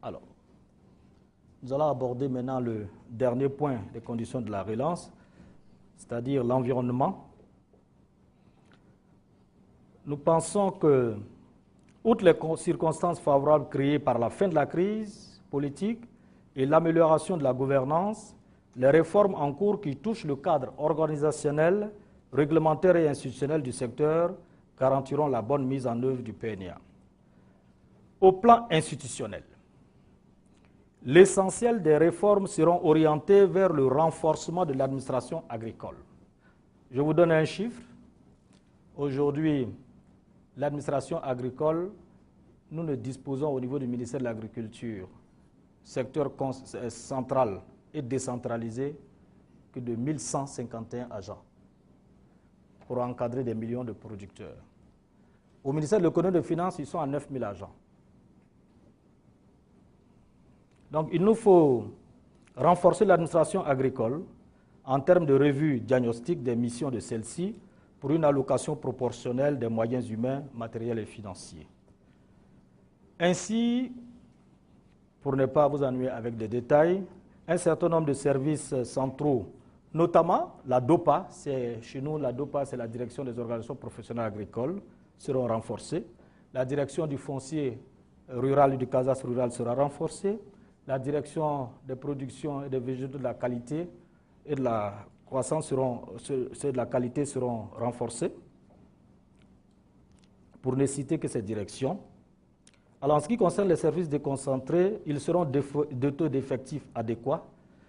Alors, nous allons aborder maintenant le dernier point des conditions de la relance, c'est-à-dire l'environnement. Nous pensons que, outre les circonstances favorables créées par la fin de la crise politique et l'amélioration de la gouvernance, les réformes en cours qui touchent le cadre organisationnel, réglementaire et institutionnel du secteur garantiront la bonne mise en œuvre du PNA. Au plan institutionnel, l'essentiel des réformes seront orientées vers le renforcement de l'administration agricole. Je vous donne un chiffre. Aujourd'hui, l'administration agricole, nous ne disposons au niveau du ministère de l'Agriculture, secteur central et décentralisé, que de 1151 agents pour encadrer des millions de producteurs. Au ministère de l'Économie et des Finances, ils sont à 9000 agents. Donc, il nous faut renforcer l'administration agricole en termes de revue diagnostique des missions de celle-ci pour une allocation proportionnelle des moyens humains, matériels et financiers. Ainsi, pour ne pas vous ennuyer avec des détails, un certain nombre de services centraux, notamment la DOPA, chez nous la DOPA c'est la direction des organisations professionnelles agricoles, seront renforcés. La direction du foncier rural et du cadastre rural sera renforcée. La direction des productions et des végétaux de la qualité et de la croissance ceux de la qualité seront renforcés, pour ne citer que ces directions. Alors, en ce qui concerne les services déconcentrés, ils seront dotés d'effectifs adéquats,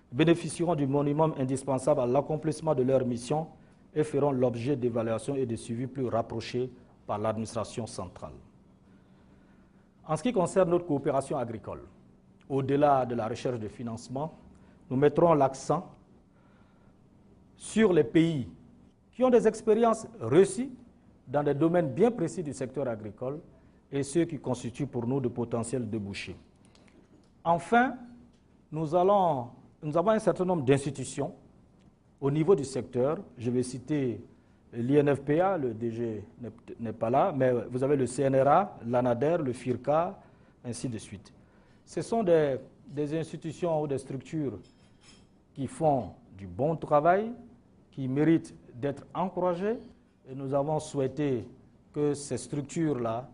bénéficieront du minimum indispensable à l'accomplissement de leur mission et feront l'objet d'évaluations et de suivi plus rapprochés par l'administration centrale. En ce qui concerne notre coopération agricole, au-delà de la recherche de financement, nous mettrons l'accent sur les pays qui ont des expériences réussies dans des domaines bien précis du secteur agricole et ceux qui constituent pour nous de potentiels débouchés. Enfin, nous avons un certain nombre d'institutions au niveau du secteur. Je vais citer l'INFPA, le DG n'est pas là, mais vous avez le CNRA, l'ANADER, le FIRCA, ainsi de suite. Ce sont des institutions ou des structures qui font du bon travail, qui méritent d'être encouragées, et nous avons souhaité que ces structures-là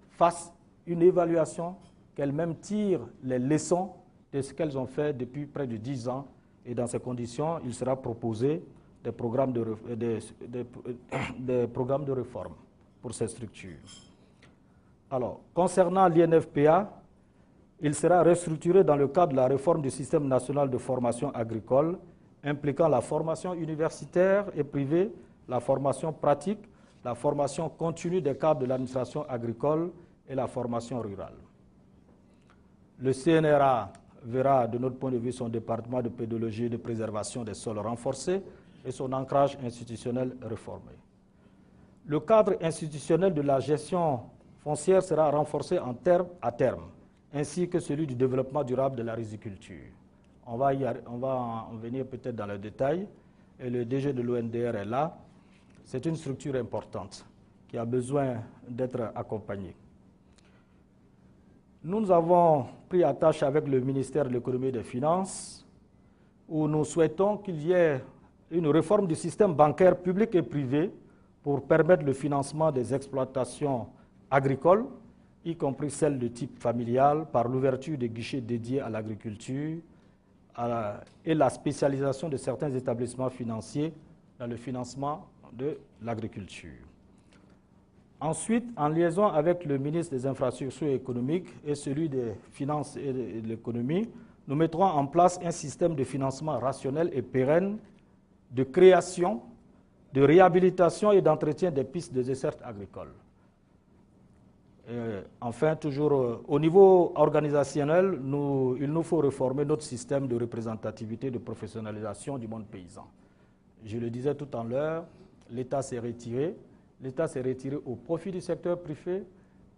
fassent une évaluation, qu'elles-mêmes tirent les leçons de ce qu'elles ont fait depuis près de 10 ans, et dans ces conditions, il sera proposé des programmes de réforme pour ces structures. Alors, concernant l'INFPA, il sera restructuré dans le cadre de la réforme du système national de formation agricole, impliquant la formation universitaire et privée, la formation pratique, la formation continue des cadres de l'administration agricole et la formation rurale. Le CNRA verra, de notre point de vue, son département de pédologie et de préservation des sols renforcé et son ancrage institutionnel réformé. Le cadre institutionnel de la gestion foncière sera renforcé à terme, ainsi que celui du développement durable de la riziculture. On va en venir peut-être dans le détail, et le DG de l'ONDR est là. C'est une structure importante qui a besoin d'être accompagnée. Nous avons pris attache avec le ministère de l'Économie et des Finances, où nous souhaitons qu'il y ait une réforme du système bancaire public et privé pour permettre le financement des exploitations agricoles, y compris celles de type familial, par l'ouverture des guichets dédiés à l'agriculture et la spécialisation de certains établissements financiers dans le financement de l'agriculture. Ensuite, en liaison avec le ministre des Infrastructures économiques et celui des Finances et de l'économie, nous mettrons en place un système de financement rationnel et pérenne de création, de réhabilitation et d'entretien des pistes de desserte agricole. Enfin, toujours au niveau organisationnel, il nous faut réformer notre système de représentativité, de professionnalisation du monde paysan. Je le disais tout à l'heure, l'État s'est retiré. L'État s'est retiré au profit du secteur privé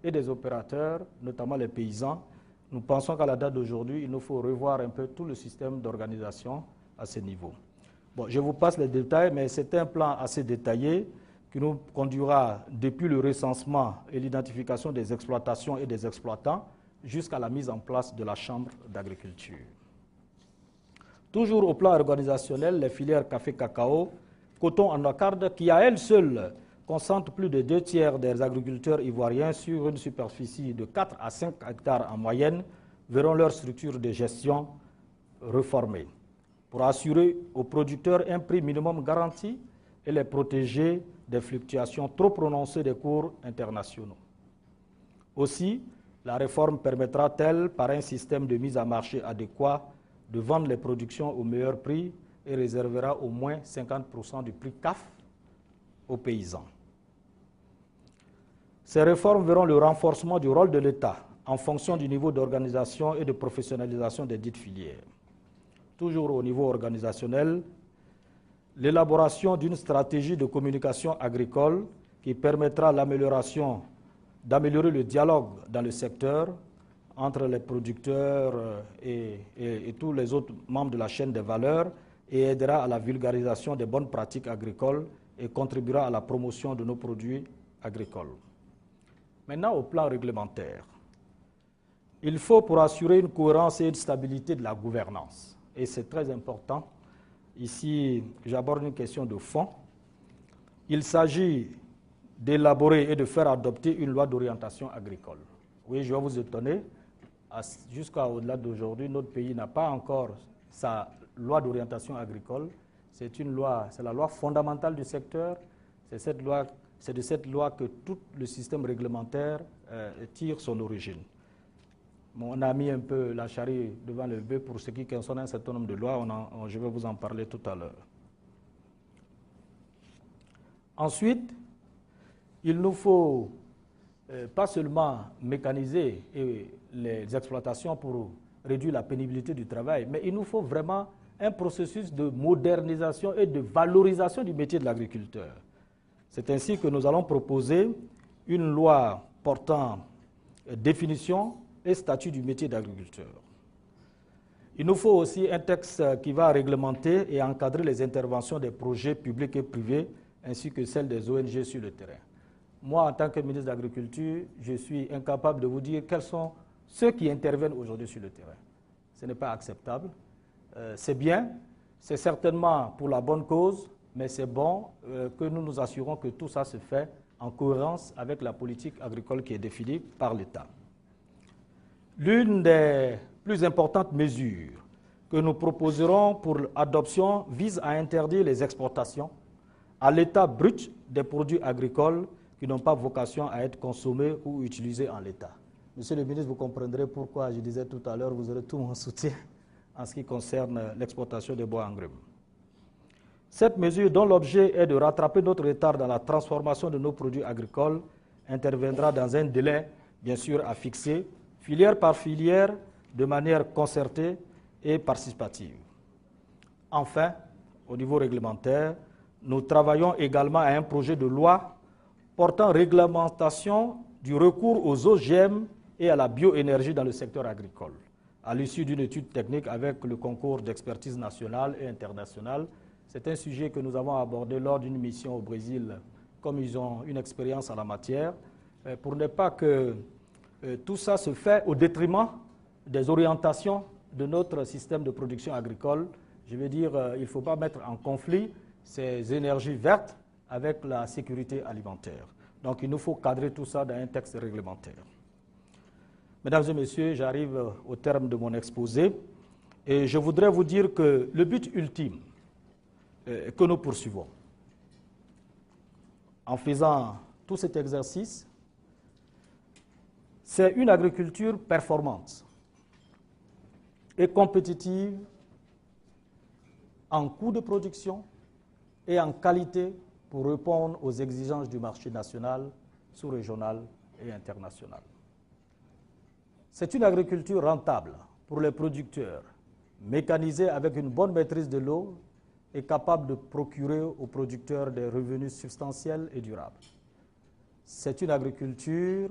et des opérateurs, notamment les paysans. Nous pensons qu'à la date d'aujourd'hui, il nous faut revoir un peu tout le système d'organisation à ce niveau. Bon, je vous passe les détails, mais c'est un plan assez détaillé qui nous conduira depuis le recensement et l'identification des exploitations et des exploitants jusqu'à la mise en place de la Chambre d'agriculture. Toujours au plan organisationnel, les filières café-cacao, coton en anacarde, qui à elles seules concentrent plus de 2/3 des agriculteurs ivoiriens sur une superficie de 4 à 5 hectares en moyenne, verront leur structure de gestion réformée pour assurer aux producteurs un prix minimum garanti et les protéger des fluctuations trop prononcées des cours internationaux. Aussi, la réforme permettra-t-elle, par un système de mise à marché adéquat, de vendre les productions au meilleur prix et réservera au moins 50% du prix CAF aux paysans. Ces réformes verront le renforcement du rôle de l'État en fonction du niveau d'organisation et de professionnalisation des dites filières. Toujours au niveau organisationnel, l'élaboration d'une stratégie de communication agricole qui permettra d'améliorer le dialogue dans le secteur entre les producteurs et tous les autres membres de la chaîne des valeurs et aidera à la vulgarisation des bonnes pratiques agricoles et contribuera à la promotion de nos produits agricoles. Maintenant, au plan réglementaire, il faut, pour assurer une cohérence et une stabilité de la gouvernance, et c'est très important, ici j'aborde une question de fond, il s'agit d'élaborer et de faire adopter une loi d'orientation agricole. Oui, je vais vous étonner, jusqu'à au-delà d'aujourd'hui, notre pays n'a pas encore sa loi d'orientation agricole. C'est la loi fondamentale du secteur, c'est de cette loi que tout le système réglementaire tire son origine. On a mis un peu la charrue devant le bœuf pour ce qui concerne un certain nombre de lois, je vais vous en parler tout à l'heure. Ensuite, il nous faut pas seulement mécaniser les exploitations pour réduire la pénibilité du travail, mais il nous faut vraiment un processus de modernisation et de valorisation du métier de l'agriculteur. C'est ainsi que nous allons proposer une loi portant définition et statut du métier d'agriculteur. Il nous faut aussi un texte qui va réglementer et encadrer les interventions des projets publics et privés ainsi que celles des ONG sur le terrain. Moi, en tant que ministre de l'Agriculture, je suis incapable de vous dire quels sont ceux qui interviennent aujourd'hui sur le terrain. Ce n'est pas acceptable. C'est bien, c'est certainement pour la bonne cause, mais c'est bon que nous nous assurons que tout ça se fait en cohérence avec la politique agricole qui est définie par l'État. L'une des plus importantes mesures que nous proposerons pour l'adoption vise à interdire les exportations à l'état brut des produits agricoles qui n'ont pas vocation à être consommés ou utilisés en l'état. Monsieur le ministre, vous comprendrez pourquoi je disais tout à l'heure, vous aurez tout mon soutien en ce qui concerne l'exportation des bois en grumes. Cette mesure, dont l'objet est de rattraper notre retard dans la transformation de nos produits agricoles, interviendra dans un délai, bien sûr, à fixer, filière par filière, de manière concertée et participative. Enfin, au niveau réglementaire, nous travaillons également à un projet de loi portant réglementation du recours aux OGM et à la bioénergie dans le secteur agricole, à l'issue d'une étude technique avec le concours d'expertise nationale et internationale. C'est un sujet que nous avons abordé lors d'une mission au Brésil, comme ils ont une expérience en la matière, pour ne pas que tout ça se fait au détriment des orientations de notre système de production agricole. Je veux dire, il ne faut pas mettre en conflit ces énergies vertes avec la sécurité alimentaire. Donc il nous faut cadrer tout ça dans un texte réglementaire. Mesdames et messieurs, j'arrive au terme de mon exposé et je voudrais vous dire que le but ultime que nous poursuivons en faisant tout cet exercice, c'est une agriculture performante et compétitive en coût de production et en qualité pour répondre aux exigences du marché national, sous-régional et international. C'est une agriculture rentable pour les producteurs, mécanisée avec une bonne maîtrise de l'eau et capable de procurer aux producteurs des revenus substantiels et durables. C'est une agriculture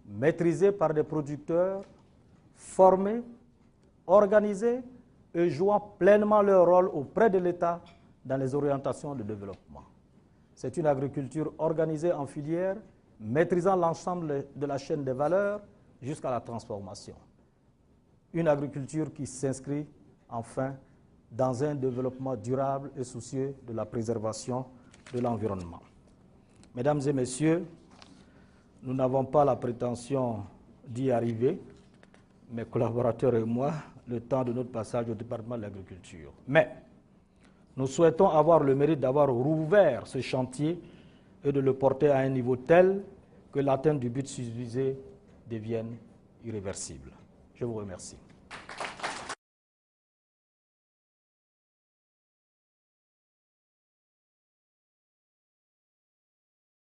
maîtrisée par des producteurs formés, organisés et jouant pleinement leur rôle auprès de l'État dans les orientations de développement. C'est une agriculture organisée en filière, maîtrisant l'ensemble de la chaîne des valeurs, jusqu'à la transformation. Une agriculture qui s'inscrit enfin dans un développement durable et soucieux de la préservation de l'environnement. Mesdames et messieurs, nous n'avons pas la prétention d'y arriver, mes collaborateurs et moi, le temps de notre passage au département de l'agriculture. Mais nous souhaitons avoir le mérite d'avoir rouvert ce chantier et de le porter à un niveau tel que l'atteinte du but susvisé devienne irréversible. Je vous remercie.